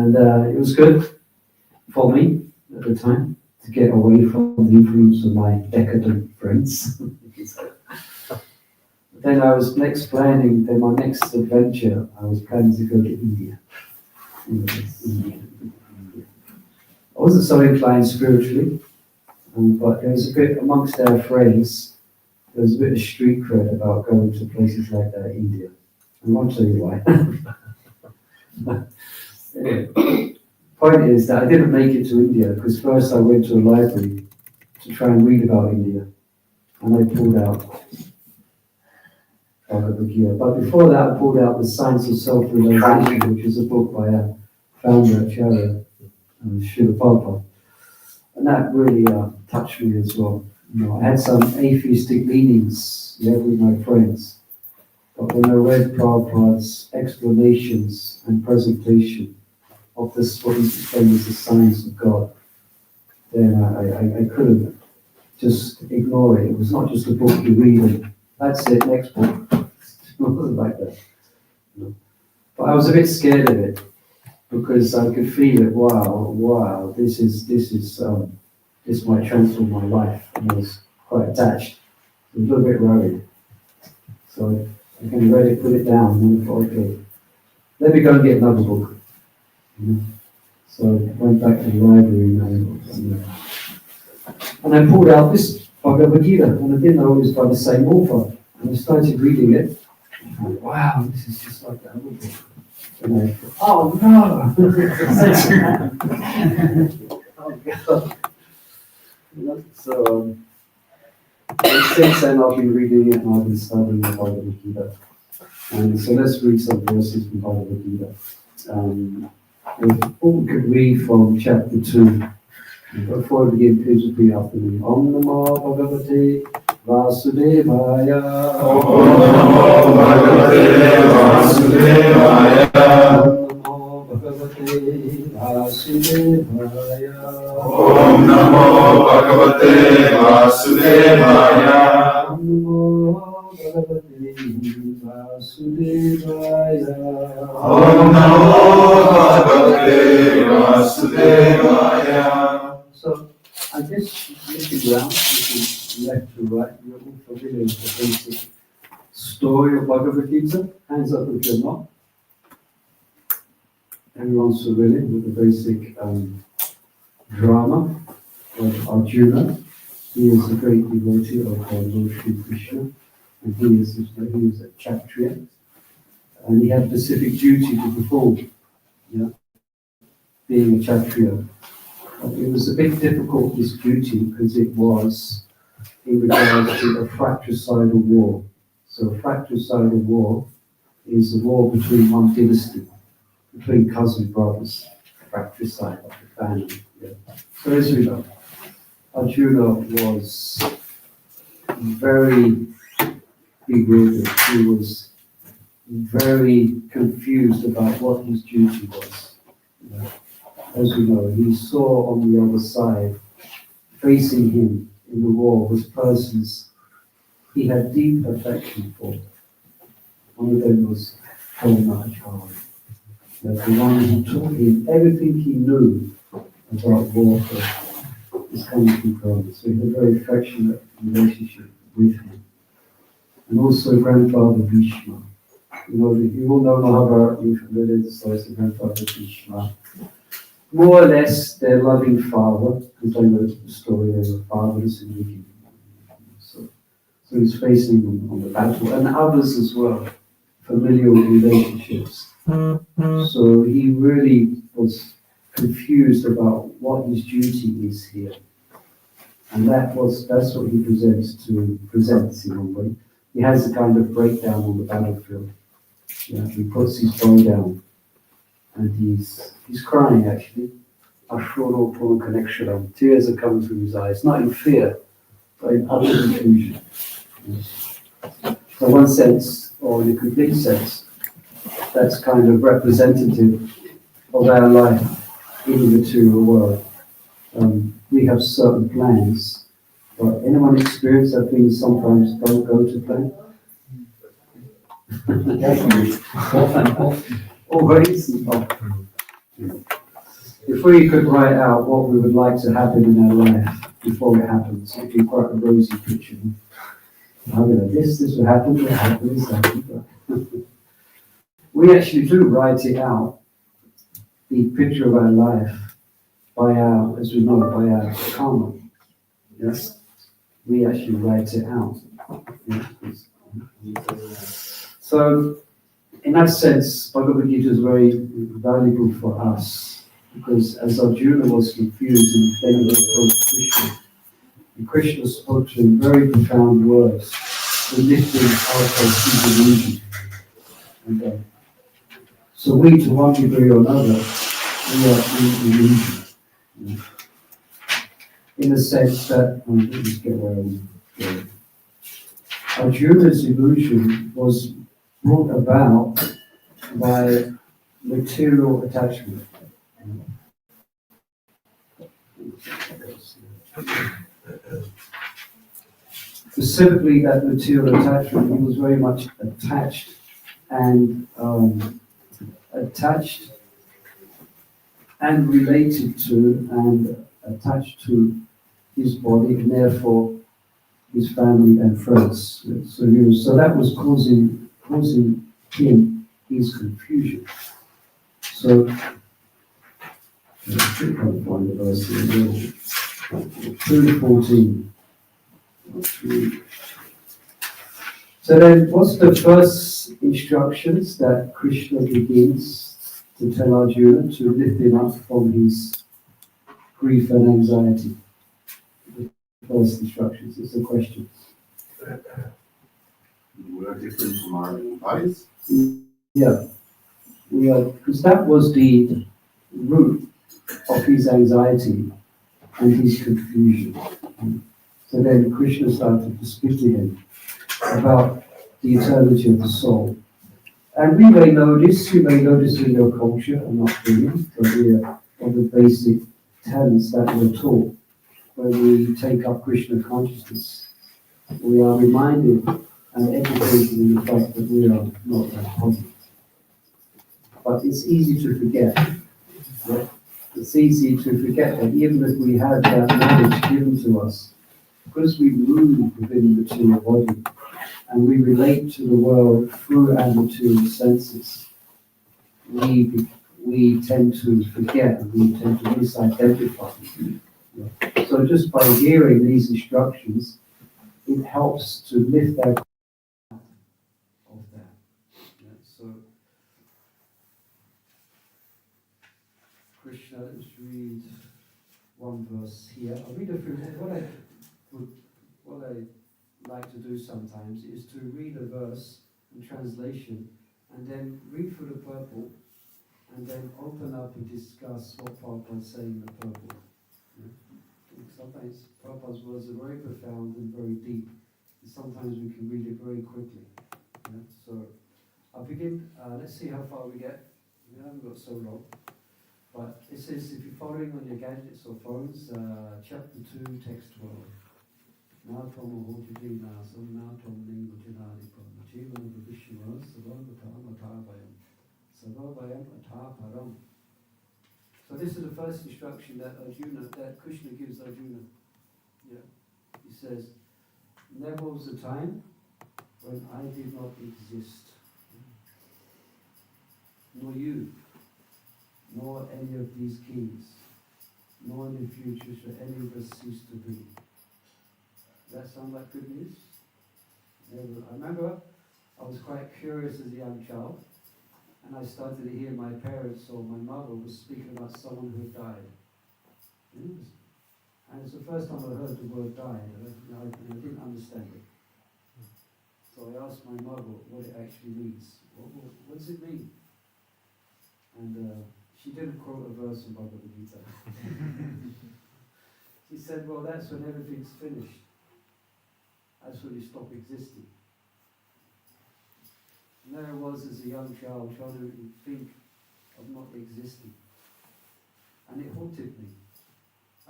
And it was good for me at the time to get away from the influence of my decadent friends. Then I was my next adventure, I was planning to go to India. India. I wasn't so inclined spiritually, but there was a bit amongst our friends, there was a bit of street cred about going to places like that, India. And I'll tell you why. Anyway, point is that I didn't make it to India because first I went to a library to try and read about India, and I pulled out Gita. But before that, I pulled out The Science of Self-Realization, which is a book by a founder, Acharya, Srila Prabhupada. And that really touched me as well. You know, I had some atheistic leanings with my friends, but when I read Prabhupada's explanations and presentation of this, what he's explained as the science of God, then I couldn't just ignore it. It was not just a book you read and that's it, next book. It wasn't like that. You know. But I was a bit scared of it because I could feel it. Wow, this might transform my life, and I was quite attached. I was a little bit worried. So I kind of read it, put it down, and I thought, okay, let me go and get another book. You know. So I went back to the library and I pulled out this Bhagavad Gita, and I didn't know it was by the same author. And I started reading it. And I thought, wow, this is just like that other book. And I thought, oh no! Oh God! You know, so since then I've been reading it and I've been studying the Bhagavad Gita. And so let's read some verses from Bhagavad Gita. We could read from chapter 2. Before we begin, please repeat after me. Om Namo Bhagavate Vasudevaya. Om Namo Bhagavate Vasudevaya. Om Namo Bhagavate Vasudevaya. Om Namo Bhagavate Vasudevaya. Om Namo Bhagavate Vasudevaya. Om Namo Bhagavate Vasudevaya. So, I guess looking around, looking left to right, you're all familiar with the basic story of Bhagavad Gita. Hands up if you're not. Everyone's familiar with the basic drama of Arjuna. He is a great devotee of Lord Shri Krishna, and he is a Kshatriya, and he had specific duty to perform, being a Kshatriya. It was a bit difficult, this duty, because it was in regards to a fratricidal war. So a fratricidal war is a war between one dynasty, between cousin brothers, fratricide of the family. Yeah. So as we know, Arjuna was very bewildered. He was very confused about what his duty was. Yeah. As we know, he saw on the other side, facing him in the war, was persons he had deep affection for. One of them was Acharya, the one who taught him everything he knew about warfare. Is coming from Prabhu. So he had a very affectionate relationship with him. And also grandfather Bhishma. You all know Manohara, you're familiar with the story of grandfather Bhishma. More or less their loving father, because I know the story, they were fathers in the beginning. So he's facing them on the battle, and others as well, familial relationships. So he really was confused about what his duty is here. And that's what he presents in a way. He has a kind of breakdown on the battlefield. Yeah, he puts his bow down and he's crying actually. Ashuro Purna connection. Tears are coming from his eyes, not in fear, but in utter confusion. Yes. So in one sense, or in a complete sense, that's kind of representative of our life in the material world. We have certain plans, but anyone experience that things sometimes don't go to plan? Always. if we could write out what we would like to happen in our life before it happens, it'd be quite a rosy picture. I'm gonna this will happen, this happen. We actually do write it out, the picture of our life, by our, as we know, by our karma. Yes? We actually write it out. So, in that sense, Bhagavad Gita is very valuable for us, because as Arjuna was confused and then he approached Krishna, and Krishna spoke to him very profound words to lift him out of his illusion. And, so we, to one degree or another, we are in illusion. In the sense that, let me just get where I'm going. Arjuna's illusion was brought about by material attachment. Specifically, that material attachment, he was very much attached and related to and attached to his body, and therefore his family and friends. So that was causing him his confusion. So I think I'll find the verse here. 2:14. So then, what's the first instructions that Krishna begins to tell Arjuna to lift him up from his grief and anxiety? The first instructions, it's a question. We are different from our bodies. Yeah, we are, because that was the root of his anxiety and his confusion. So then Krishna started to speak to him about the eternity of the soul. And you may know this in your culture, I'm not doing, but we are on the basic tenets that we're taught when we take up Krishna consciousness. We are reminded and educated in the fact that we are not that body. But it's easy to forget. Yeah? It's easy to forget that even if we have that knowledge given to us, because we move within the material body and we relate to the world through our material senses, we tend to forget and we tend to misidentify. Yeah. So just by hearing these instructions, it helps to lift our of that. Yeah. So Krishna, let's read one verse here. I'll read a few. What I like to do sometimes is to read a verse in translation and then read through the purple and then open up and discuss what Prabhupada is saying in the purple. Yeah. Sometimes Prabhupada's words are very profound and very deep. And sometimes we can read it very quickly. Yeah. So I'll begin. Let's see how far we get. We haven't got so long. But it says, if you're following on your gadgets or phones, chapter 2, text 12. Natom hojidina natom ningujinadipam jivan vishwa sarvamatam atavayam sarvavayam ataparam. So this is the first instruction that Krishna gives Arjuna. Yeah. He says, never was a time when I did not exist, nor you, nor any of these kings, nor in the future shall any of us cease to be. Does that sound like good news? I remember I was quite curious as a young child, and I started to hear my parents or my mother was speaking about someone who had died. And it's the first time I heard the word died, and I didn't understand it. So I asked my mother what it actually means. What does it mean? And she didn't quote a verse from Bhagavad Gita. She said, well, that's when everything's finished. That's when you stop existing. And there I was as a young child trying to think of not existing. And it haunted me.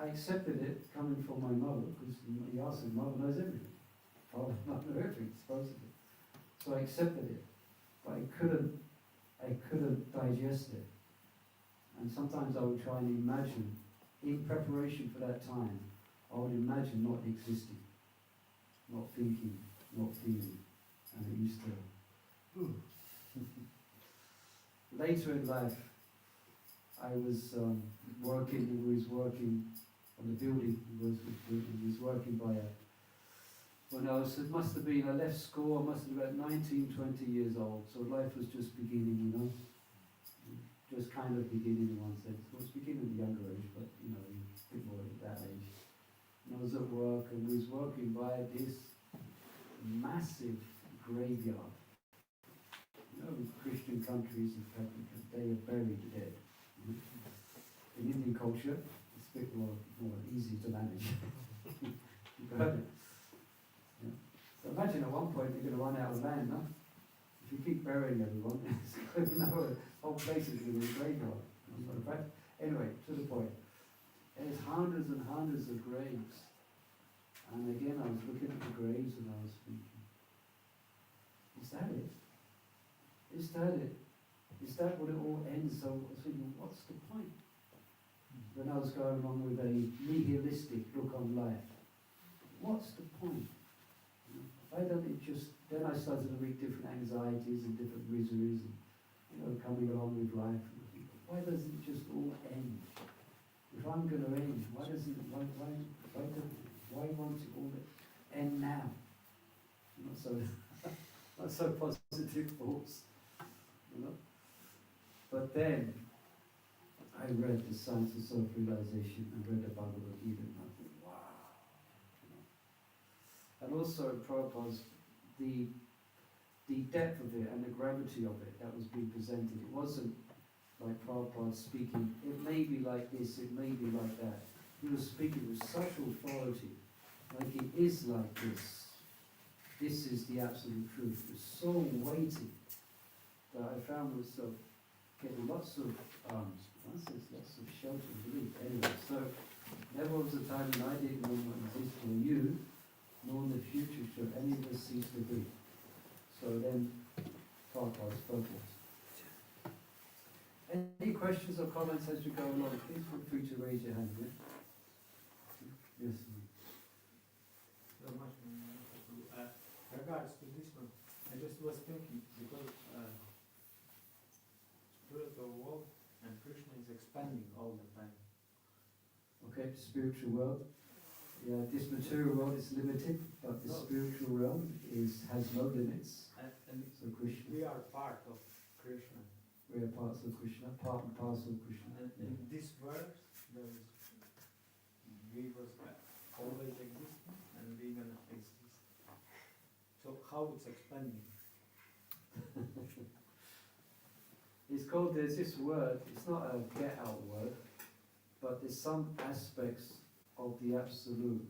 I accepted it coming from my mother, because you ask her, mother knows everything. Father knows everything, supposedly. So I accepted it. But I couldn't digest it. And sometimes I would try and imagine, in preparation for that time, I would imagine not existing, not thinking, not feeling. And it used to... Later in life, I was working, we was working on the building, we was working by a... When I was, it must have been, I left school, I must have been about 19, 20 years old, so life was just beginning, you know. Just kind of beginning in one sense. Well, it was beginning at a younger age, but you know, a bit more at that age. And I was at work, and we was working by this massive graveyard. You know, in Christian countries, they are buried the dead. You know? In Indian culture, it's a bit more easy to manage. You've heard it. Yeah. So imagine at one point you're going to run out of land, no? If you keep burying everyone, it's going to know the whole place is going to be a graveyard. Anyway, to the point. There's hundreds and hundreds of graves. And again, I was looking at the graves and I was thinking, is that it? Is that it? Is that what it all ends? So I was thinking, what's the point? Then I was going on with a nihilistic look on life. What's the point? Why don't it just... Then I started to meet different anxieties and different miseries and, you know, coming along with life. And I think, why doesn't it just all end? If I'm going to end, why doesn't... Why won't it all end now? Not so positive thoughts, you know. But then I read the Science of Self-Realization and read the Bhagavad Gita and I thought, wow. You know. And also Prabhupada's, the depth of it and the gravity of it that was being presented. It wasn't like Prabhupada speaking, it may be like this, it may be like that. He was speaking with such authority, like it is like this. This is the absolute truth. It's so weighty that I found myself getting lots of shelter and relief. Anyway, so never was a time when I didn't know what exists, nor you, nor in the future should any of us cease to be. So then, Prabhupada's focus. Any questions or comments as we go along? Please feel free to raise your hand. Yeah? Yes. So much. Regards to this one, I just was thinking because spiritual world and Krishna is expanding all the time. Okay, spiritual world. Yeah, this material world is limited, but the spiritual realm has no limits. And so Krishna. We are part of Krishna. We are parts of Krishna, part and parcel of Krishna. And in this verse, there is we was always existing and we gonna exist. So how it's expanding? It's called, there's this word, it's not a get out word, but there's some aspects of the absolute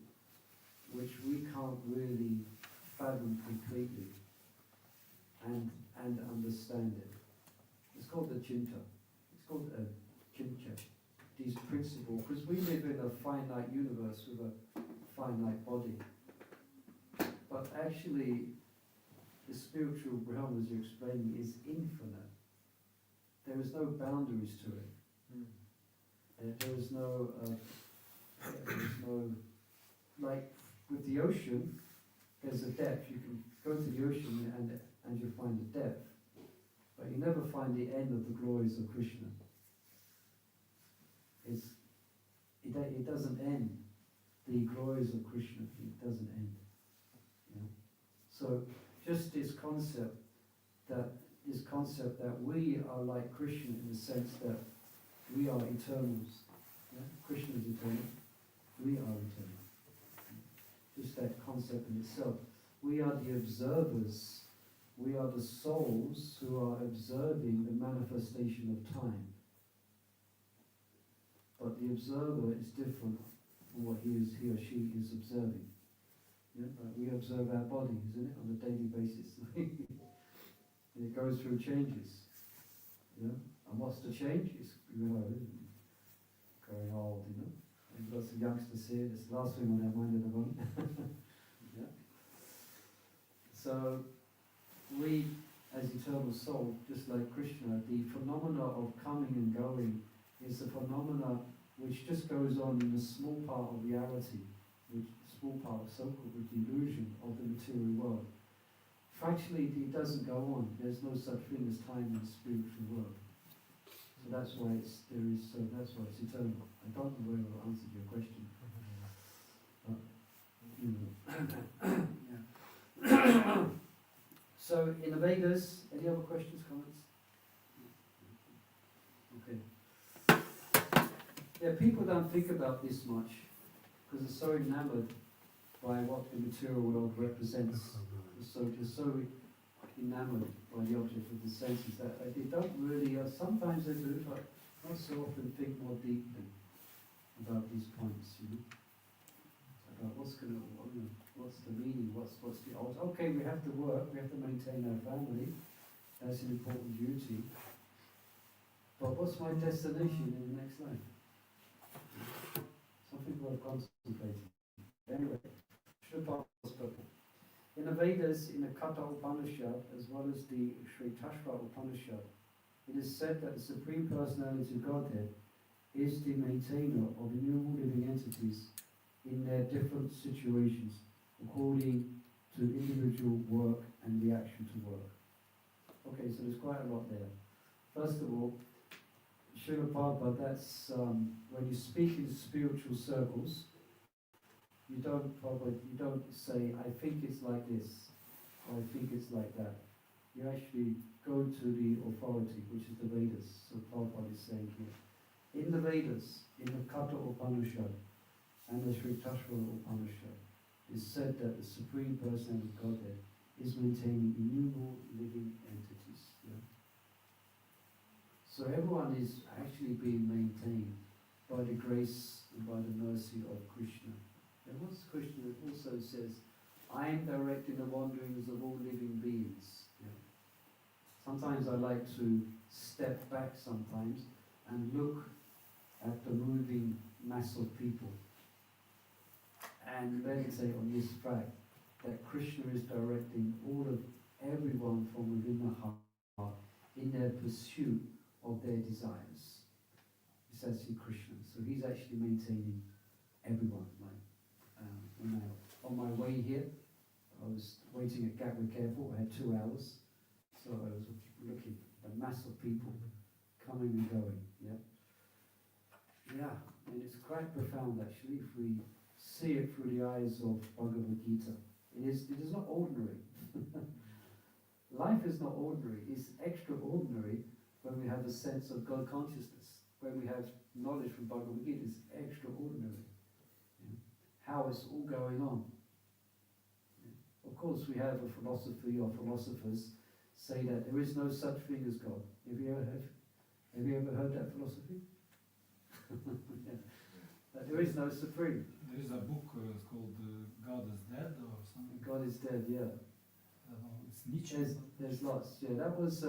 which we can't really fathom completely and understand it. It's called the Chinta. It's called a Chincha. These principles, because we live in a finite universe with a finite body. But actually, the spiritual realm, as you're explaining, is infinite. There is no boundaries to it. There is no, like with the ocean, there's a depth. You can go to the ocean and you'll find a depth. But you never find the end of the glories of Krishna. It doesn't end. The glories of Krishna, it doesn't end. You know? So just this concept that we are like Krishna in the sense that we are eternals. Yeah? Krishna is eternal. We are eternal. Just that concept in itself. We are the observers. We are the souls who are observing the manifestation of time. But the observer is different from what he or she is observing. Yeah? We observe our body, isn't it, on a daily basis. And it goes through changes. You know? And what's the change? It's growing old, you know. And we've got some youngsters here, that's the last thing on their mind at the moment. Yeah. So we, as eternal soul, just like Krishna, the phenomena of coming and going is a phenomena which just goes on in a small part of reality, which small part of so-called the illusion of the material world. Factually, it doesn't go on. There's no such thing as time in the spiritual world. So that's why it's eternal. I don't know whether I answered your question. But, yeah. So in the Vedas, any other questions, comments? Okay. Yeah, people don't think about this much because they're so enamored by what the material world represents. So they're so enamored by the object of the senses that they don't really, sometimes they do, but not so often think more deeply about these points, about what's the meaning, what's the okay, we have to work, we have to maintain our family, that's an important duty, but what's my destination in the next life? Something worth contemplating. Anyway, in the Vedas, in the Katha Upanishad, as well as the Sri Tashva Upanishad, it is said that the Supreme Personality of Godhead is the maintainer of innumerable living entities in their different situations, according to individual work and reaction to work. Okay, so there's quite a lot there. First of all, Srila Prabhupada, that's when you speak in spiritual circles, you don't say, I think it's like this, or I think it's like that. You actually go to the authority, which is the Vedas. So Prabhupada is saying here. In the Vedas, in the Katha Upanishad, and the Sri Tashva Upanishad, it is said that the Supreme Personality of Godhead is maintaining innumerable living entities. Yeah? So everyone is actually being maintained by the grace and by the mercy of Krishna. And once Krishna also says, I am directing the wanderings of all living beings. Yeah? Sometimes I like to step back sometimes and look at the moving mass of people and meditate on this fact that Krishna is directing everyone from within the heart in their pursuit of their desires. It's actually Krishna. So he's actually maintaining everyone. On my way here, I was waiting at Gatwick Airport. I had 2 hours, so I was looking at a mass of people coming and going. Yeah, and it's quite profound actually if we see it through the eyes of Bhagavad Gita. It is not ordinary. Life is not ordinary. It's extraordinary when we have a sense of God consciousness. When we have knowledge from Bhagavad Gita, it's extraordinary. How it's all going on. Of course, we have a philosophy or philosophers say that there is no such thing as God. Have you ever heard that philosophy? Yeah. That there is no supreme. There is a book called God is Dead or something. God is dead. Yeah. It's Nietzsche. There's lots. Yeah, that was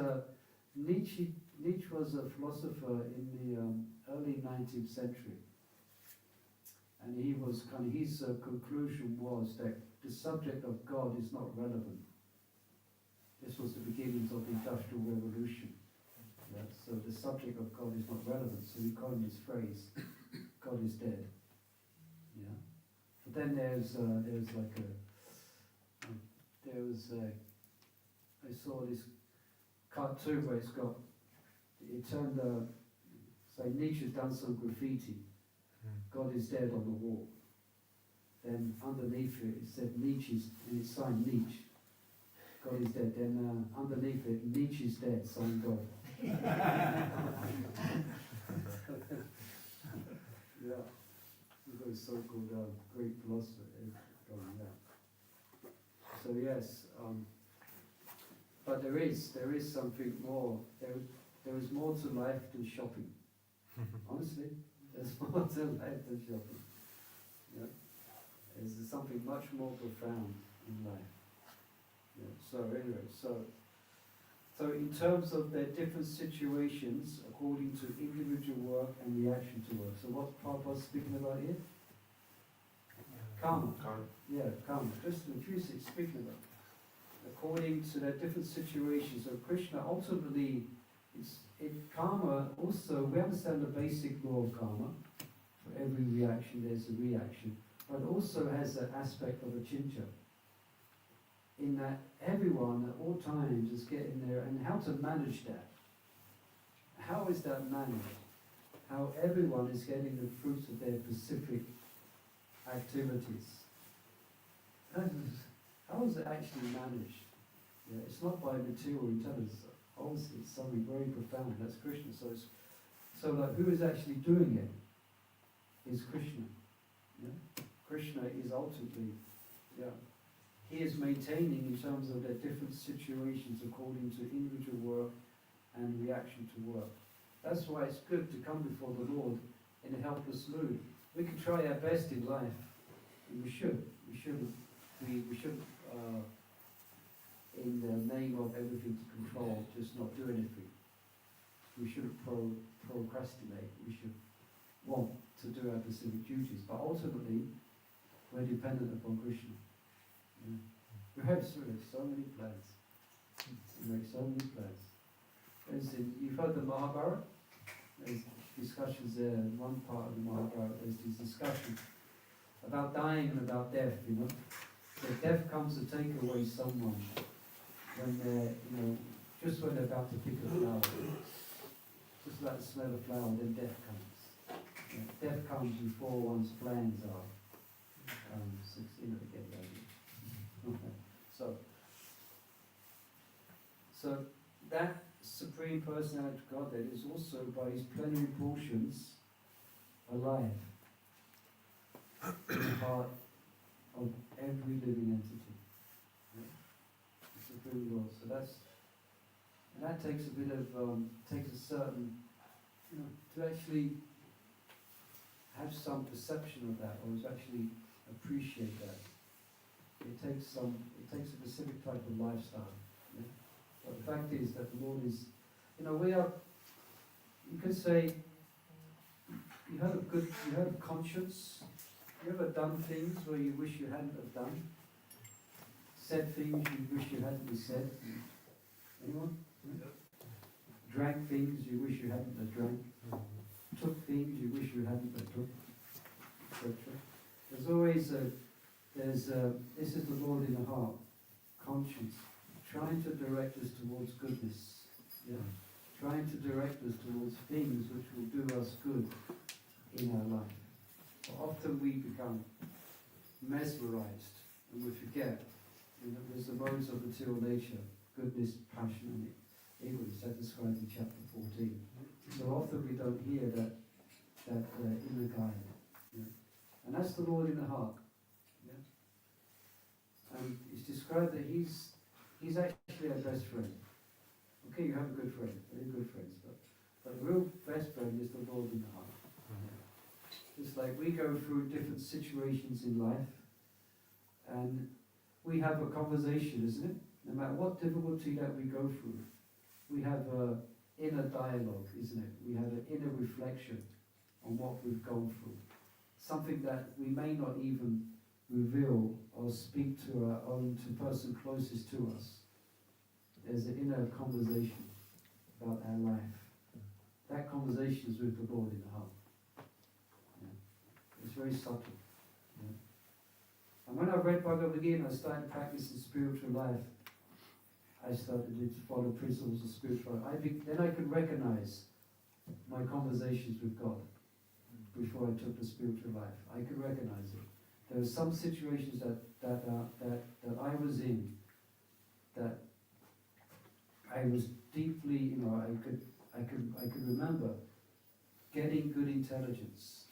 Nietzsche. Nietzsche was a philosopher in the early 19th century. And his conclusion was that the subject of God is not relevant. This was the beginnings of the Industrial Revolution. Yeah? So the subject of God is not relevant. So he coined this phrase, God is dead. Yeah. But then I saw this cartoon where say Nietzsche's done some graffiti. God is dead on the wall. Then underneath it said Nietzsche's, and it's signed Nietzsche. God is dead. Then underneath it, Nietzsche's dead, signed God. Yeah. We've got a so-called great philosopher going that. So yes, but there is something more. There is more to life than shopping. Honestly. There's more to life than shopping. Yeah. There's something much more profound in life. Yeah. So anyway, so in terms of their different situations, according to individual work and reaction to work. So what Prabhupada's speaking about here? Karma. Yeah, karma. Just the truth it's speaking about. According to their different situations. So Krishna ultimately Karma also, we understand the basic law of karma. For every reaction there's a reaction, but it also has an aspect of a chincha, in that everyone at all times is getting there, and how to manage that. How is that managed? How everyone is getting the fruits of their specific activities. How is it actually managed? Yeah, it's not by material intelligence. Obviously, it's something very profound. That's Krishna. So like, who is actually doing it? Is Krishna. Yeah? Krishna is ultimately, yeah. He is maintaining in terms of their different situations according to individual work and reaction to work. That's why it's good to come before the Lord in a helpless mood. We can try our best in life, and we should. We shouldn't. In the name of everything to control, just not do anything. We shouldn't procrastinate. We should want to do our specific duties, but ultimately, we're dependent upon Krishna. Yeah. We have so many plans. We make so many plans. You've heard the Manohara? There's discussions there. In one part of the Manohara, there's these discussions about dying and about death. You know, so death comes to take away someone when they're, just when they're about to pick a flower, just about to smell a flower, then death comes. Yeah, death comes before one's plans are succeeded again. So that Supreme Personality of Godhead is also by His plenary portions alive in the heart of every living entity. Yeah? The Supreme Lord. So that takes a bit of takes a certain, to actually have some perception of that, or to actually appreciate that. It takes a specific type of lifestyle. Yeah? But the fact is that the Lord is, we are, you could say, you have a conscience. You ever done things where you wish you hadn't have done? Said things you wish you hadn't said? Anyone? Yeah. Drank things you wish you hadn't have drank? Took things you wish you hadn't have took? Etc. There's always this is the Lord in the heart, conscience, trying to direct us towards goodness, yeah? Trying to direct us towards things which will do us good in our life. But often we become mesmerized and we forget, there's the modes of material nature, goodness, passion, and egoism, as described in chapter 14. So often we don't hear that inner guide. Yeah? And that's the Lord in the heart. And it's described that he's actually our best friend. Okay, you have a good friend, very good friends, but the real best friend is the Lord in the heart. It's like we go through different situations in life, and we have a conversation, isn't it? No matter what difficulty that we go through, we have an inner dialogue, isn't it? We have an inner reflection on what we've gone through. Something that we may not even reveal or speak to the person closest to us. There's an inner conversation about our life. That conversation is with the Lord in the heart. Yeah. It's very subtle. Yeah. And when I read Bhagavad Gita, I started practicing spiritual life. I started to follow principles of spiritual life. Then I could recognize my conversations with God before I took the spiritual life. I could recognize it. There were some situations that I was in that I was deeply, I could remember getting good intelligence,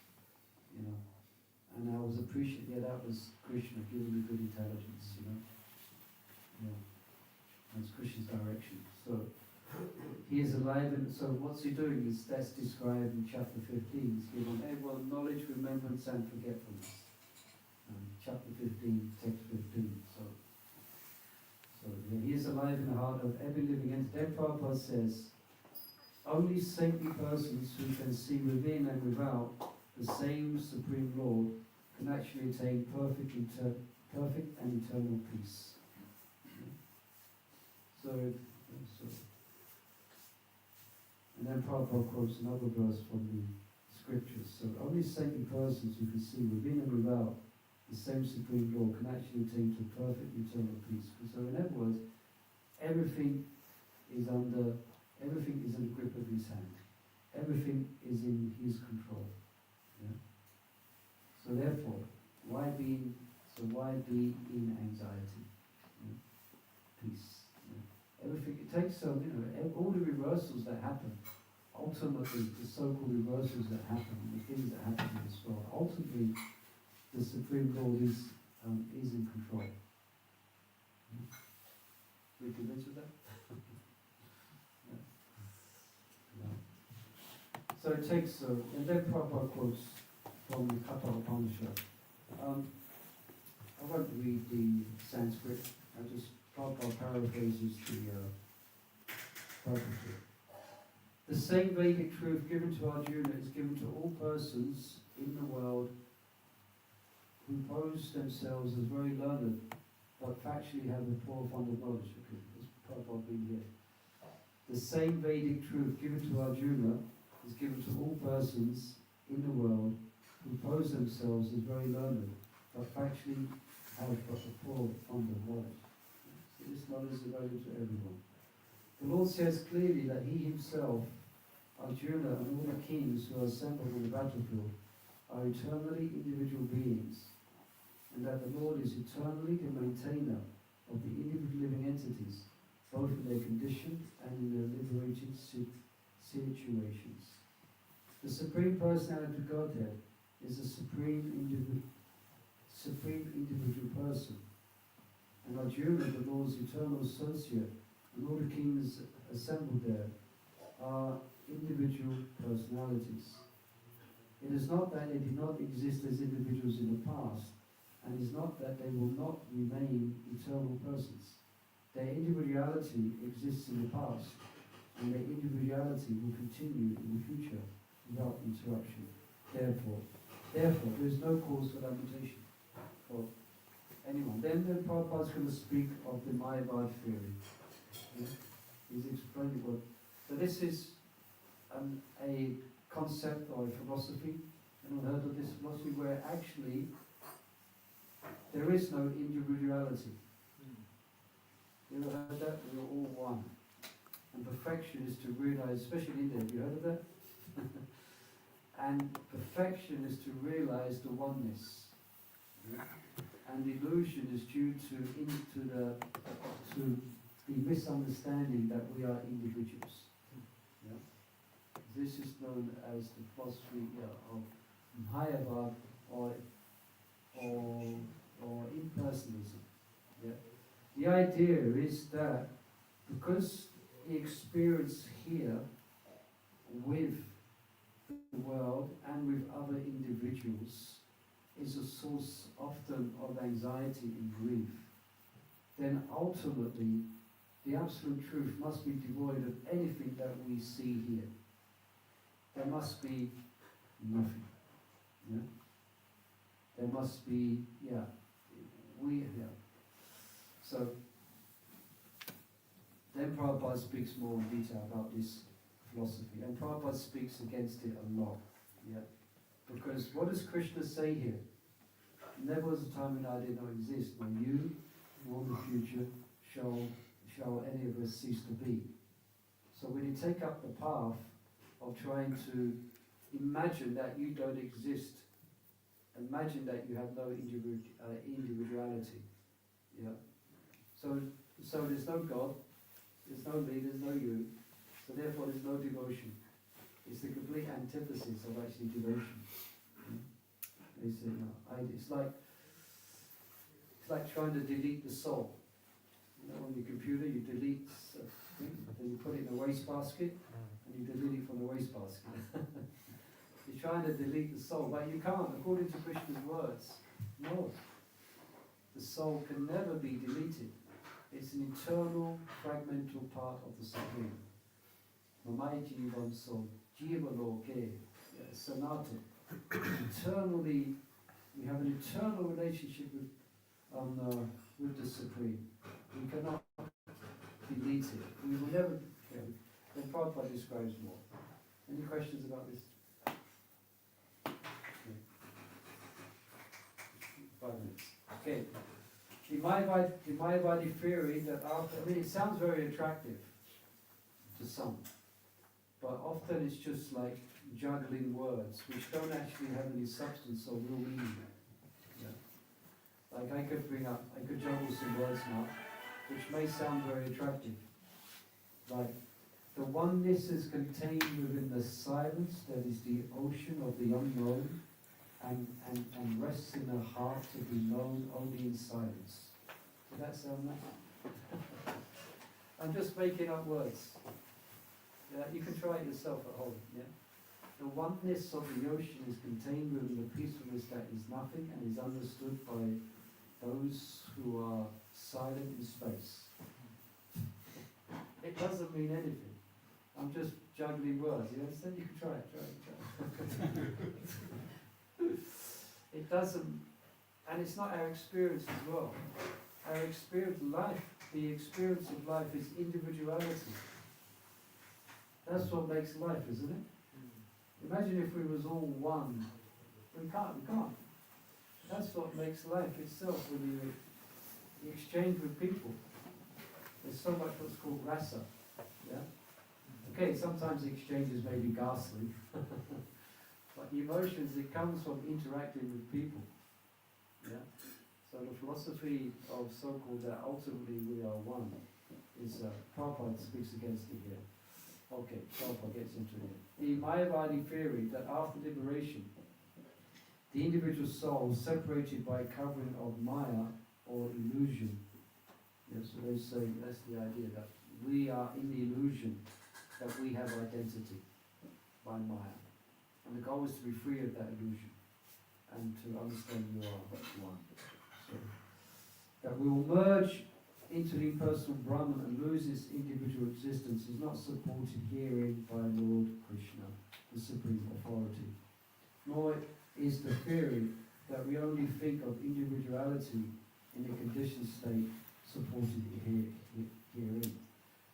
and I was appreciating. Yeah, that was Krishna giving me good intelligence, Yeah, that's Krishna's direction. So he is alive, and so what's he doing? That's described in chapter 15. He's given everyone knowledge, remembrance, and forgetfulness. Chapter 15, text 15. So yeah, he is alive in the heart of every living entity. Then Prabhupada says, only saintly persons who can see within and without the same Supreme Lord can actually attain perfect and eternal peace. And then Prabhupada quotes another verse from the scriptures. So only saintly persons who can see within and without the same Supreme Lord can actually attain to perfect eternal peace. So in other words, everything is in the grip of his hand. Everything is in his control. Yeah? So therefore, why be in anxiety? Yeah? Peace. Yeah? Everything, it takes all the reversals that happen, ultimately the so-called reversals that happen, the things that happen in this world, ultimately the Supreme Lord is in control. Yeah? Are you convinced of that? Yeah. Yeah. So it takes, and then Prabhupada quotes from the Katha Upanishad. I won't read the Sanskrit, Prabhupada paraphrases the purpose. The same Vedic truth given to Arjuna is given to all persons in the world who pose themselves as very learned, but factually have a poor fund of knowledge. Okay, this Prabhupada being here. The same Vedic truth given to Arjuna is given to all persons in the world who pose themselves as very learned, but factually have but a poor fund of knowledge. So this knowledge is available to everyone. The Lord says clearly that He Himself, Arjuna, and all the kings who are assembled on the battlefield are eternally individual beings, and that the Lord is eternally the maintainer of the individual living entities, both in their condition and in their liberated situations. The Supreme Personality of Godhead is the supreme individual person, and Arjuna, the Lord's eternal associate, and all the kings assembled there are individual personalities. It is not that they did not exist as individuals in the past, and it is not that they will not remain eternal persons. Their individuality exists in the past, and their individuality will continue in the future without interruption. Therefore, there is no cause for lamentation for anyone. Then Prabhupada is going to speak of the Mayavad theory. Yeah? He's explaining what. So this is a concept or a philosophy. Anyone heard of this philosophy where actually there is no individuality? You ever heard that? We are all one. And perfection is to realize, especially in India, have you heard of that? And perfection is to realize the oneness. Yeah? And illusion is due to the misunderstanding that we are individuals. Yeah? This is known as the philosophy of Mayavad or impersonalism. Yeah? The idea is that because the experience here with the world and with other individuals is a source often of anxiety and grief, then ultimately the absolute truth must be devoid of anything that we see here. There must be nothing. Yeah? There must be, So, then Prabhupada speaks more in detail about this philosophy, and Prabhupada speaks against it a lot. Yeah? Because what does Krishna say here? There was a time when I did not exist, when you, nor the future, shall any of us cease to be. So when you take up the path of trying to imagine that you don't exist, imagine that you have no individuality. Yeah. So there's no God, there's no me, there's no you. So therefore there's no devotion. It's the complete antithesis of actually devotion. It's like trying to delete the soul. You know, on your computer you delete things, then you put it in a wastebasket, and you delete it from the wastebasket. You're trying to delete the soul, but you can't, according to Krishna's words. No. The soul can never be deleted. It's an eternal, fragmental part of the Supreme. Mamai Jivan Soul, Jiva Loke, Sanatan. Eternally, we have an eternal relationship with the Supreme. We cannot delete it. We will never. Then Prabhupada describes more. Any questions about this? Okay. 5 minutes. Okay. The Mayavadi theory that after, I mean, it sounds very attractive to some, but often it's just like juggling words which don't actually have any substance or real meaning. Yeah. Like I could juggle some words now, which may sound very attractive. Like, the oneness is contained within the silence that is the ocean of the unknown and rests in the heart to be known only in silence. Does that sound nice? I'm just making up words. Yeah, you can try it yourself at home. Yeah? The oneness of the ocean is contained within the peacefulness that is nothing and is understood by those who are silent in space. It doesn't mean anything. I'm just juggling words. You understand? You can try it. It doesn't, and it's not our experience as well. Our experience of life, the experience of life is individuality. That's what makes life, isn't it? Imagine if we was all one. We can't. That's what makes life itself when you exchange with people. There's so much what's called rasa. Yeah? Okay, sometimes the exchanges may be ghastly. But emotions, it comes from interacting with people. Yeah? So the philosophy of so-called that ultimately we are one is, Prabhupada speaks against it here. Okay, Prabhupada gets into it. The Mayavadi theory that after liberation, the individual soul is separated by a covering of Maya or illusion. Yeah, so they say that's the idea that we are in the illusion that we have identity by Maya. And the goal is to be free of that illusion and to understand you are one. So, that we will merge into the impersonal Brahman and lose its individual existence is not supported herein by Lord Krishna, the Supreme Authority. Nor is the theory that we only think of individuality in a conditioned state supported herein.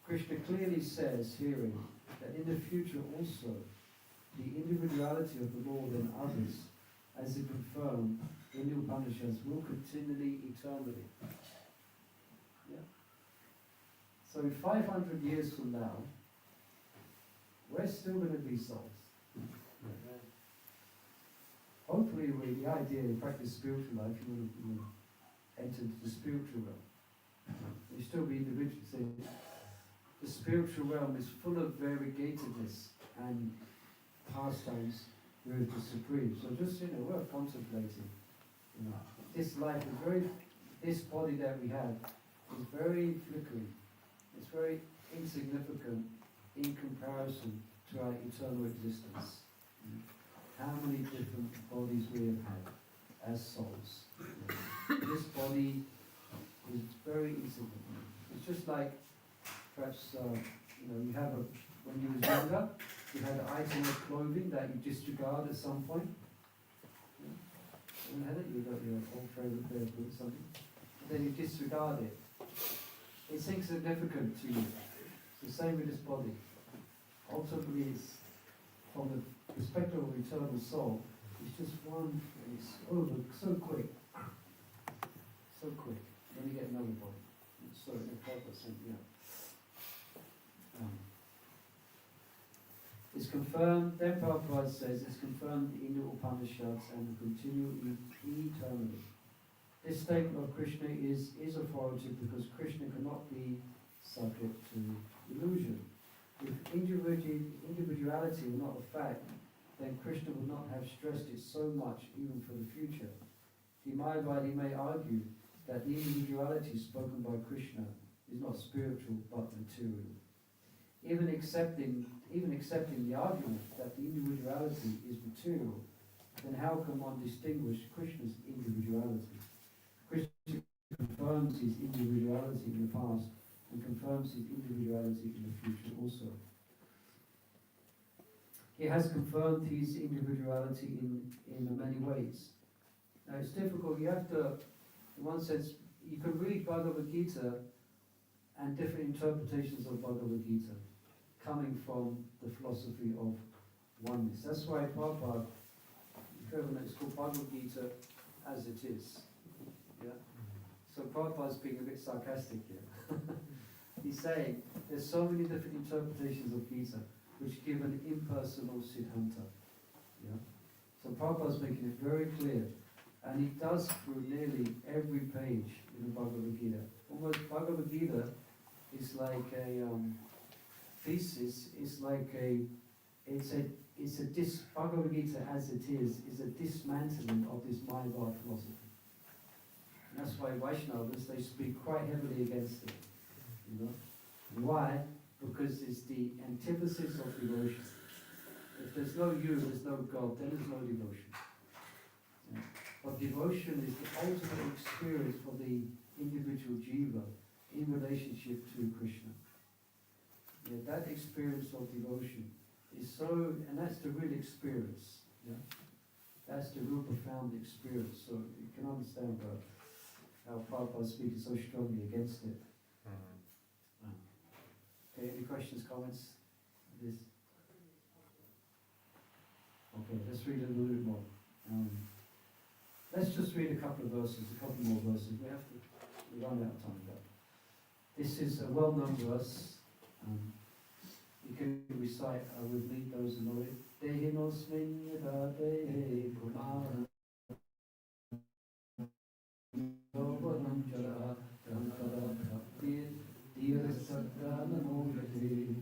Krishna clearly says herein that in the future also the individuality of the Lord and others, as it confirmed in the Upanishads, will continually eternally. Yeah. So 500 years from now, we're still going to be souls. Yeah. Hopefully, the idea to practice spiritual life, you will enter into the spiritual realm. You still be individual. So the spiritual realm is full of variegatedness and pastimes with the Supreme. So just, worth contemplating. This life is this body that we have is very flickering. It's very insignificant in comparison to our eternal existence. How many different bodies we have had as souls. This body is very insignificant. It's just like, perhaps, you have when you was younger, you had an item of clothing that you disregard at some point. You had it, you got your old favorite pair of boots, something. Then you disregard it. It's insignificant to you. It's the same with this body. Ultimately, it's from the perspective of eternal soul, it's just one, it's over so quick. So quick. Then you get another body. So, in 5%, yeah. It's confirmed, then Prabhupada says, it's confirmed in the Upanishads and will continue eternally. This statement of Krishna is authoritative because Krishna cannot be subject to illusion. If individuality were not a fact, then Krishna would not have stressed it so much even for the future. The Mayavadi may argue that the individuality spoken by Krishna is not spiritual but material. Even accepting the argument that the individuality is material, then how can one distinguish Krishna's individuality? Krishna confirms his individuality in the past and confirms his individuality in the future also. He has confirmed his individuality in many ways. Now it's difficult, you have to, in one sense, you can read Bhagavad Gita and different interpretations of Bhagavad Gita coming from the philosophy of oneness. That's why Prabhupada, it's called Bhagavad Gita as it is. Yeah? So Prabhupada's being a bit sarcastic here. He's saying there's so many different interpretations of Gita which give an impersonal Siddhanta. Yeah? So Prabhupada's making it very clear, and he does through nearly every page in the Bhagavad Gita. Almost Bhagavad Gita is like a thesis, Bhagavad Gita as it is a dismantling of this Mayavad philosophy. And that's why Vaishnavas, they speak quite heavily against it. You know? Why? Because it's the antithesis of devotion. If there's no you, there's no God, then there's no devotion. Yeah? But devotion is the ultimate experience for the individual jiva in relationship to Krishna. Yeah, that experience of devotion is so, and that's the real experience. Yeah? That's the real profound experience. So you can understand how Prabhupada is speaking so strongly against it. Okay, any questions, comments? This? Okay, let's read a little bit more. Let's just read a couple of verses, a couple more verses. We run out of time though. This is a well-known verse. You can recite with me, those who know it. Dehinosmin yada dehe kumara Yovanam jara Dhankara bhaktir Dhirasadhana mojate.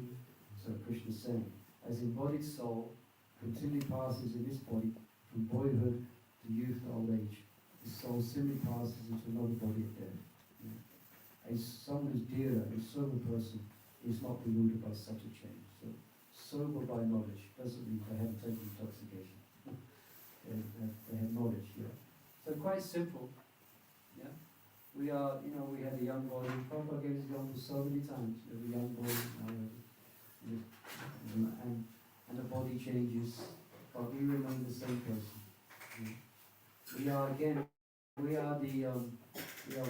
So Krishna is saying, as embodied soul continually passes in this body from boyhood to youth to old age, the soul simply passes into another body at death. As someone who's dear, a sober person, is not deluded by such a change. So, sober by knowledge doesn't mean they haven't taken intoxication. They have knowledge, yeah. So quite simple, yeah. We are, we had a young boy, Prabhupada gave his example so many times. We have a young boy, and the body changes, but we remain the same person. Yeah. We are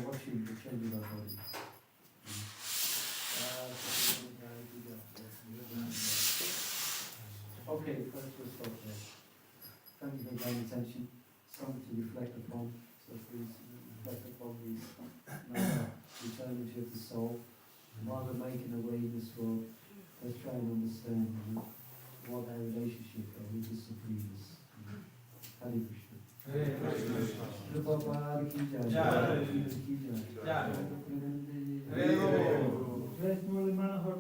watching the change of our body. Okay, first we'll stop there. Thank you for your attention. Something to reflect upon. So please reflect upon the eternity of the soul. While we're making our way in this world, let's try and understand what our relationship with the Supreme is. Hare Krishna. Hare Krishna. Prabhupada ki jai. Jai. Ki jai. Jai. Jai. Hare Murli Manohara.